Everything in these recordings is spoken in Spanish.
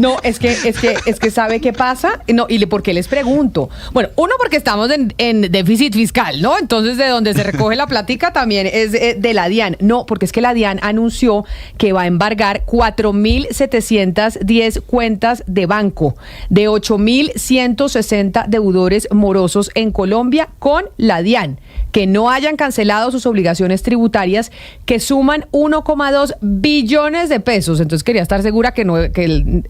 No, es que ¿sabe qué pasa? No, ¿por qué les pregunto? Bueno, uno, porque estamos en déficit fiscal, ¿no? Entonces, de donde se recoge la plática también es de la DIAN. No, porque es que la DIAN anunció que va a embargar 4.710 cuentas de banco de 8.160 deudores morosos en Colombia con la DIAN, que no hayan cancelado sus obligaciones tributarias, que suman 1,2 billones de pesos. Entonces quería estar segura que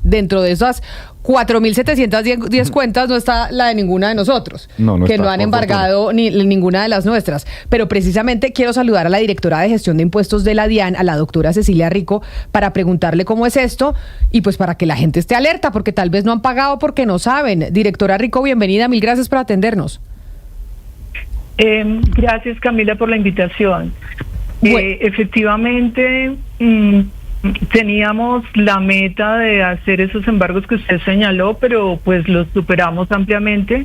dentro de esas 4.710 cuentas no está la de ninguna de nosotros, que no han embargado ni ninguna de las nuestras. Pero precisamente quiero saludar a la directora de gestión de impuestos de la DIAN, a la doctora Cecilia Rico, para preguntarle cómo es esto y pues para que la gente esté alerta, porque tal vez no han pagado porque no saben. Directora Rico, bienvenida, mil gracias por atendernos. Gracias, Camila, por la invitación. Efectivamente, teníamos la meta de hacer esos embargos que usted señaló, pero pues los superamos ampliamente.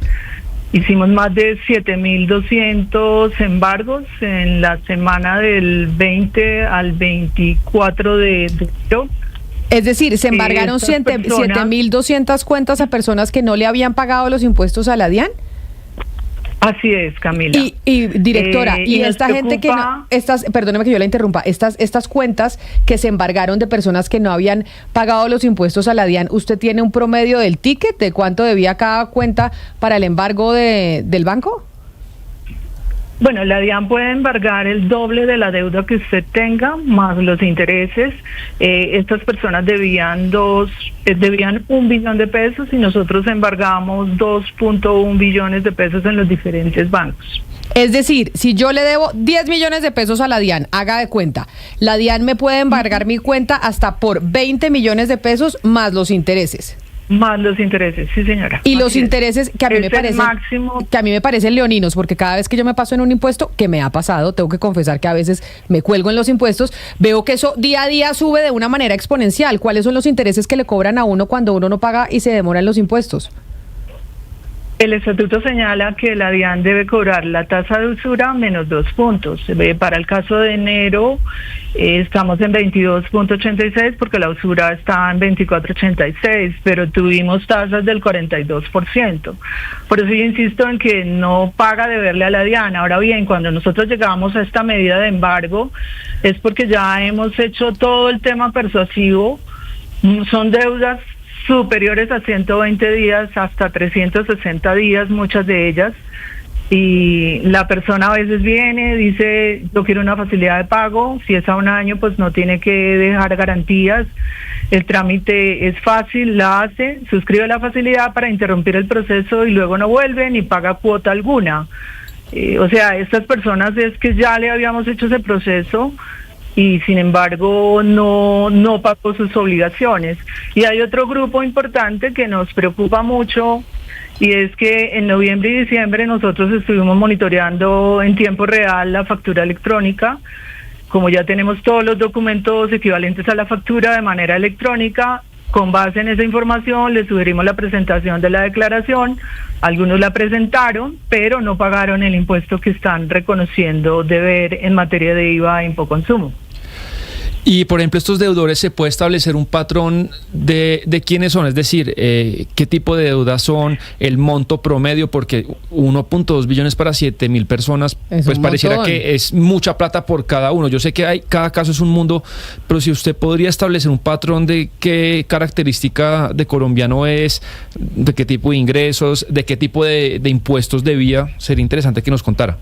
Hicimos más de 7.200 embargos en la semana del 20 al 24 de enero. Es decir, se embargaron 7.200 cuentas a personas que no le habían pagado los impuestos a la DIAN. Así es, Camila. Y directora, y esta gente que no, perdóneme que yo la interrumpa, estas cuentas que se embargaron de personas que no habían pagado los impuestos a la DIAN, ¿usted tiene un promedio del ticket de cuánto debía cada cuenta para el embargo del banco? Bueno, la DIAN puede embargar el doble de la deuda que usted tenga, más los intereses. Estas personas debían 1 billón de pesos y nosotros embargamos 2.1 billones de pesos en los diferentes bancos. Es decir, si yo le debo 10 millones de pesos a la DIAN, haga de cuenta, la DIAN me puede embargar mi cuenta hasta por 20 millones de pesos más los intereses. Más los intereses, sí, señora. Y los intereses que a mí me parecen leoninos, porque cada vez que yo me paso en un impuesto, que me ha pasado, tengo que confesar que a veces me cuelgo en los impuestos, veo que eso día a día sube de una manera exponencial. ¿Cuáles son los intereses que le cobran a uno cuando uno no paga y se demora en los impuestos? El estatuto señala que la DIAN debe cobrar la tasa de usura menos 2 puntos. Para el caso de enero estamos en 22.86 porque la usura está en 24.86, pero tuvimos tasas del 42%. Por eso yo insisto en que no paga deberle a la DIAN. Ahora bien, cuando nosotros llegamos a esta medida de embargo es porque ya hemos hecho todo el tema persuasivo. Son deudas superiores a 120 días, hasta 360 días, muchas de ellas, y la persona a veces viene, dice, yo quiero una facilidad de pago, si es a 1 año, pues no tiene que dejar garantías, el trámite es fácil, la hace, suscribe la facilidad para interrumpir el proceso y luego no vuelve ni paga cuota alguna. O sea, estas personas es que ya le habíamos hecho ese proceso, y sin embargo no pagó sus obligaciones. Y hay otro grupo importante que nos preocupa mucho, y es que en noviembre y diciembre nosotros estuvimos monitoreando en tiempo real la factura electrónica. Como ya tenemos todos los documentos equivalentes a la factura de manera electrónica, con base en esa información le sugerimos la presentación de la declaración. Algunos la presentaron, pero no pagaron el impuesto que están reconociendo deber en materia de IVA e Impoconsumo. Y, por ejemplo, estos deudores, ¿se puede establecer un patrón de quiénes son? Es decir, ¿qué tipo de deudas son? ¿El monto promedio? Porque 1.2 billones para 7.000 personas, pues pareciera que es mucha plata por cada uno. Yo sé que cada caso es un mundo, pero si usted podría establecer un patrón de qué característica de colombiano es, de qué tipo de ingresos, de qué tipo de impuestos debía, sería interesante que nos contara.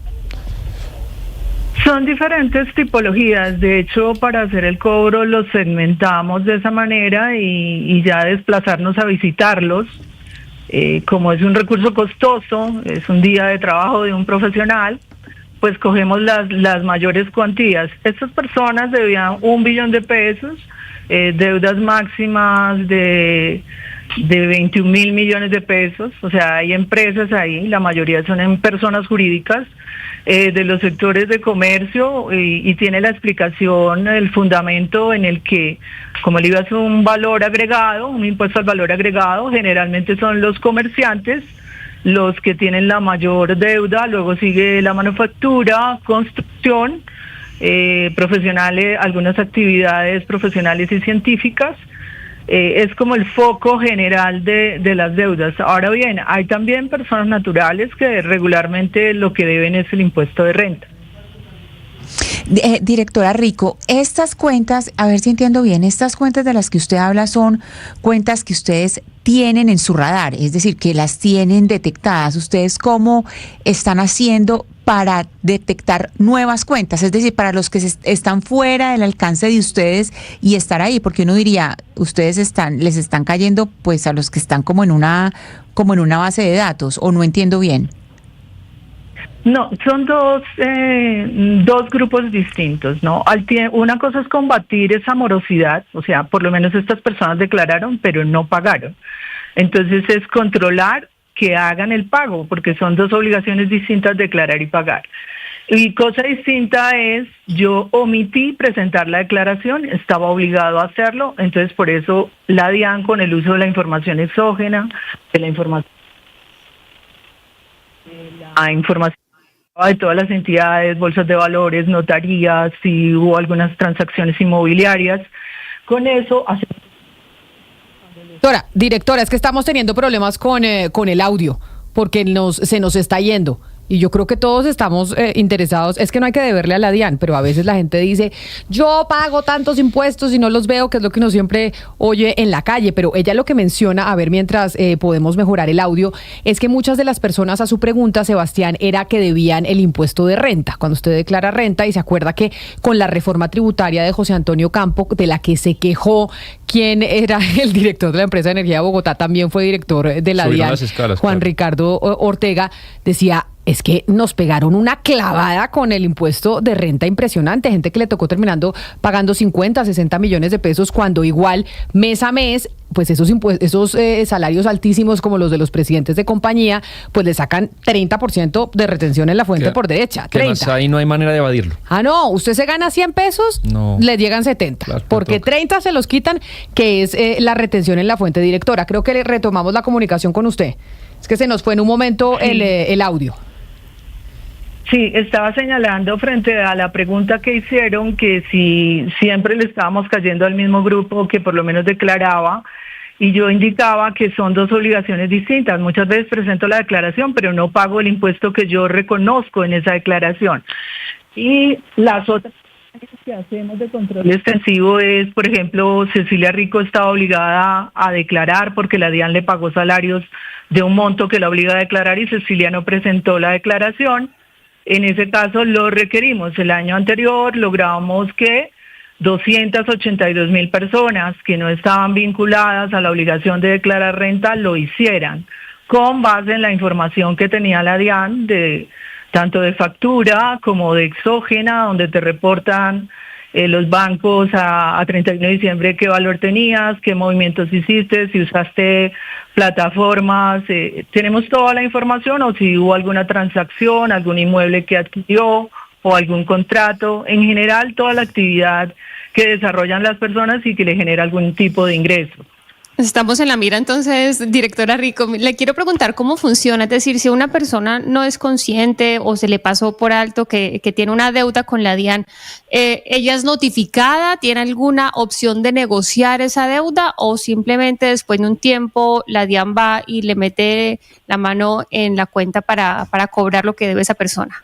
Son diferentes tipologías. De hecho, para hacer el cobro los segmentamos de esa manera y ya desplazarnos a visitarlos. Como es un recurso costoso, es un día de trabajo de un profesional, pues cogemos las mayores cuantías. Estas personas debían 1 billón de pesos, deudas máximas de 21.000 millones de pesos. O sea, hay empresas ahí, la mayoría son en personas jurídicas, de los sectores de comercio, y tiene la explicación, el fundamento en el que, como el IVA es un valor agregado, un impuesto al valor agregado, generalmente son los comerciantes los que tienen la mayor deuda, luego sigue la manufactura, construcción, profesionales, algunas actividades profesionales y científicas, Es como el foco general de las deudas. Ahora bien, hay también personas naturales que regularmente lo que deben es el impuesto de renta. Directora Rico, estas cuentas, a ver si entiendo bien, estas cuentas de las que usted habla son cuentas que ustedes tienen en su radar, es decir, que las tienen detectadas. ¿Ustedes cómo están haciendo para detectar nuevas cuentas? Es decir, para los que están fuera del alcance de ustedes y estar ahí, porque uno diría, ustedes les están cayendo pues a los que están como en una base de datos, o no entiendo bien. No, son dos grupos distintos, ¿no? Una cosa es combatir esa morosidad, o sea, por lo menos estas personas declararon, pero no pagaron. Entonces es controlar que hagan el pago, porque son dos obligaciones distintas, declarar y pagar. Y cosa distinta es, yo omití presentar la declaración, estaba obligado a hacerlo, entonces por eso la DIAN, con el uso de la información exógena, de la información de todas las entidades, bolsas de valores, notarías, si hubo algunas transacciones inmobiliarias. Con eso hacemos... Directora, es que estamos teniendo problemas con el audio, porque se nos está yendo. Y yo creo que todos estamos interesados. Es que no hay que deberle a la DIAN, pero a veces la gente dice, yo pago tantos impuestos y no los veo, que es lo que uno siempre oye en la calle. Pero ella lo que menciona, a ver, mientras podemos mejorar el audio, es que muchas de las personas, a su pregunta, Sebastián, era que debían el impuesto de renta. Cuando usted declara renta, y se acuerda que con la reforma tributaria de José Antonio Campo, de la que se quejó quien era el director de la empresa de energía de Bogotá, también fue director de la DIAN, Juan Ricardo Ortega, decía, es que nos pegaron una clavada con el impuesto de renta impresionante. Gente que le tocó terminando pagando 50, 60 millones de pesos, cuando igual mes a mes, pues esos salarios altísimos como los de los presidentes de compañía, pues le sacan 30% de retención en la fuente por derecha. 30. Ahí no hay manera de evadirlo. Ah, no, usted se gana 100 pesos, no, le llegan 70, claro, porque 30 se los quitan, que es la retención en la fuente. Directora, creo que retomamos la comunicación con usted. Es que se nos fue en un momento el audio. Sí, estaba señalando frente a la pregunta que hicieron que si siempre le estábamos cayendo al mismo grupo que por lo menos declaraba, y yo indicaba que son dos obligaciones distintas. Muchas veces presento la declaración, pero no pago el impuesto que yo reconozco en esa declaración. Y las otras que hacemos de control extensivo es, por ejemplo, Cecilia Rico estaba obligada a declarar porque la DIAN le pagó salarios de un monto que la obliga a declarar y Cecilia no presentó la declaración. En ese caso lo requerimos. El año anterior logramos que 282,000 personas que no estaban vinculadas a la obligación de declarar renta lo hicieran, con base en la información que tenía la DIAN, tanto de factura como de exógena, donde te reportan los bancos a 31 de diciembre qué valor tenías, qué movimientos hiciste, si usaste plataformas, tenemos toda la información, o si hubo alguna transacción, algún inmueble que adquirió o algún contrato, en general toda la actividad que desarrollan las personas y que le genera algún tipo de ingreso. Estamos en la mira, entonces, directora Rico, le quiero preguntar cómo funciona, es decir, si una persona no es consciente o se le pasó por alto que tiene una deuda con la DIAN, ¿ella es notificada? ¿Tiene alguna opción de negociar esa deuda o simplemente después de un tiempo la DIAN va y le mete la mano en la cuenta para cobrar lo que debe esa persona?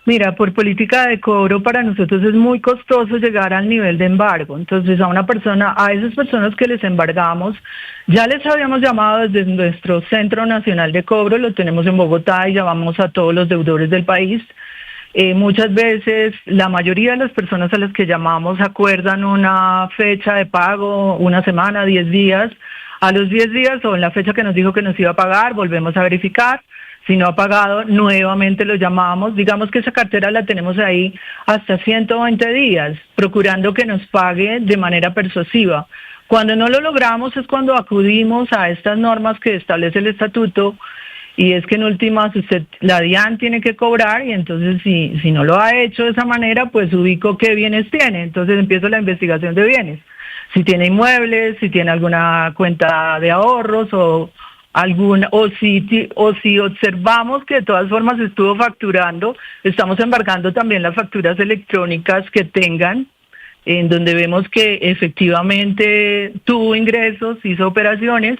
Mira, por política de cobro para nosotros es muy costoso llegar al nivel de embargo. Entonces a esas personas que les embargamos, ya les habíamos llamado desde nuestro Centro Nacional de Cobro, lo tenemos en Bogotá y llamamos a todos los deudores del país. Muchas veces la mayoría de las personas a las que llamamos acuerdan una fecha de pago, una semana, 10 días. A los 10 días o en la fecha que nos dijo que nos iba a pagar, volvemos a verificar. Si no ha pagado, nuevamente lo llamamos. Digamos que esa cartera la tenemos ahí hasta 120 días, procurando que nos pague de manera persuasiva. Cuando no lo logramos es cuando acudimos a estas normas que establece el estatuto, y es que en últimas la DIAN tiene que cobrar, y entonces si no lo ha hecho de esa manera, pues ubico qué bienes tiene. Entonces empiezo la investigación de bienes. Si tiene inmuebles, si tiene alguna cuenta de ahorros o si observamos que de todas formas estuvo facturando, estamos embargando también las facturas electrónicas que tengan, en donde vemos que efectivamente tuvo ingresos, hizo operaciones,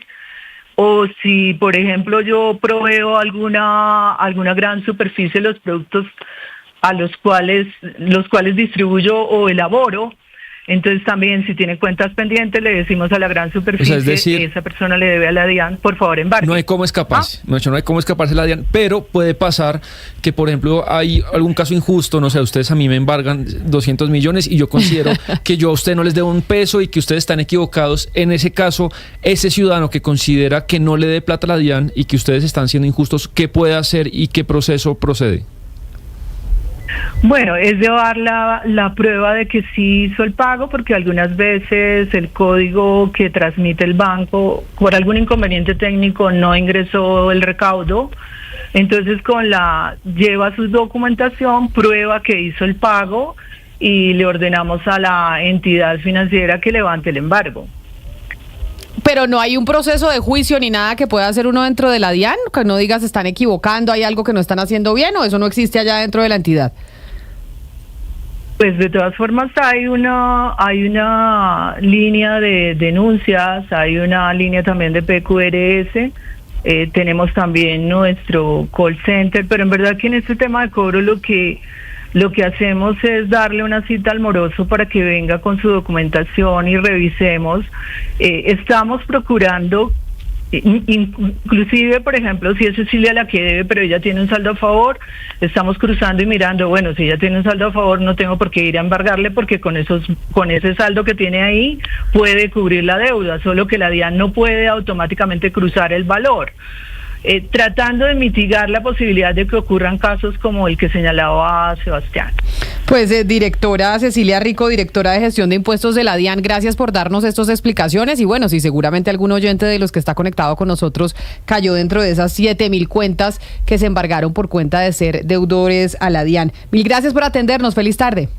o si, por ejemplo, yo proveo alguna gran superficie de los productos a los cuales distribuyo o elaboro. Entonces también, si tiene cuentas pendientes, le decimos a la gran superficie, o sea, es decir, esa persona le debe a la DIAN, por favor, embarque. No hay cómo escaparse, no hay cómo escaparse de la DIAN, pero puede pasar que, por ejemplo, hay algún caso injusto, no sé, ustedes a mí me embargan 200 millones y yo considero que yo a usted no les debo un peso y que ustedes están equivocados. En ese caso, ese ciudadano que considera que no le dé plata a la DIAN y que ustedes están siendo injustos, ¿qué puede hacer y qué proceso procede? Bueno, es llevar la prueba de que sí hizo el pago, porque algunas veces el código que transmite el banco por algún inconveniente técnico no ingresó el recaudo. Entonces lleva su documentación, prueba que hizo el pago y le ordenamos a la entidad financiera que levante el embargo. Pero no hay un proceso de juicio ni nada que pueda hacer uno dentro de la DIAN, que no diga se están equivocando, hay algo que no están haciendo bien, o eso no existe allá dentro de la entidad. Pues de todas formas hay una línea de denuncias, hay una línea también de PQRS, tenemos también nuestro call center, pero en verdad que en este tema de cobro lo que hacemos es darle una cita al moroso para que venga con su documentación y revisemos. Estamos procurando, inclusive, por ejemplo, si es Cecilia la que debe, pero ella tiene un saldo a favor, estamos cruzando y mirando, bueno, si ella tiene un saldo a favor, no tengo por qué ir a embargarle, porque con ese saldo que tiene ahí puede cubrir la deuda, solo que la DIAN no puede automáticamente cruzar el valor. Tratando de mitigar la posibilidad de que ocurran casos como el que señalaba Sebastián. Pues directora Cecilia Rico, directora de gestión de impuestos de la DIAN, gracias por darnos estas explicaciones y bueno, si seguramente algún oyente de los que está conectado con nosotros cayó dentro de esas 7,000 cuentas que se embargaron por cuenta de ser deudores a la DIAN. Mil gracias por atendernos, feliz tarde.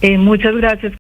Muchas gracias.